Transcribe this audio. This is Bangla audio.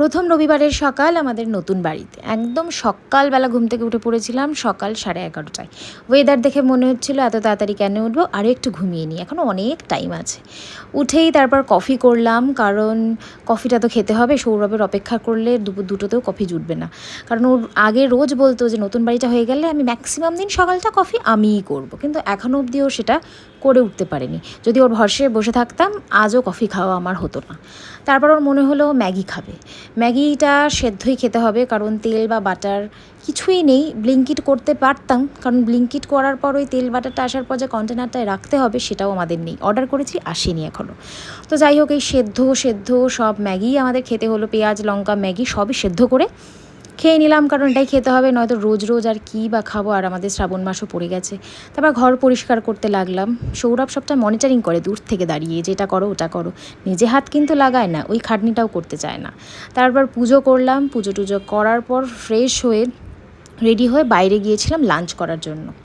প্রথম রবিবারের সকাল আমাদের নতুন বাড়িতে একদম সকালবেলা ঘুম থেকে উঠে পড়েছিলাম সকাল 11:30টায়। ওয়েদার দেখে মনে হচ্ছিল এত তাড়াতাড়ি কেন উঠবো, আরও একটু ঘুমিয়ে নিই, এখনও অনেক টাইম আছে। উঠেই তারপর কফি করলাম, কারণ কফিটা তো খেতে হবে। সৌরভের অপেক্ষা করলে দুপুর দুটোতেও কফি জুটবে না, কারণ ওর আগে রোজ বলতো যে নতুন বাড়িটা হয়ে গেলে আমি ম্যাক্সিমাম দিন সকালটা কফি আমিই করবো, কিন্তু এখনও অবধিও সেটা করে উঠতে পারিনি। যদি ওর ভরসায় বসে থাকতাম আজও কফি খাওয়া আমার হতো না। তারপর ওর মনে হলো ম্যাগি খাবে। ম্যাগিটা সেদ্ধই খেতে হবে, কারণ তেল বা বাটার কিছুই নেই। ব্লিঙ্কিট করতে পারতাম, কারণ ব্লিঙ্কিট করার পর ওই তেল বাটারটা আসার পর যে কন্টেনারটায় রাখতে হবে সেটাও আমাদের নেই, অর্ডার করেছি আসেনি এখনও। তো যাই হোক, এই সেদ্ধ সব ম্যাগি আমাদের খেতে হলো। পেঁয়াজ লঙ্কা ম্যাগি সবই সেদ্ধ করে খেয়ে নিলাম, কারণ এটাই খেতে হবে, নয়তো রোজ রোজ আর কী বা খাবো। আর আমাদের শ্রাবণ মাসও পড়ে গেছে। তারপর ঘর পরিষ্কার করতে লাগলাম। সৌরভ সবটা মনিটরিং করে দূর থেকে দাঁড়িয়ে, যেটা করো ওটা করো, নিজে হাত কিন্তু লাগায় না, ওই খাটনিটাও করতে চায় না। তারপর পুজো করলাম, পুজো টুজো করার পর ফ্রেশ হয়ে রেডি হয়ে বাইরে গিয়েছিলাম লাঞ্চ করার জন্য।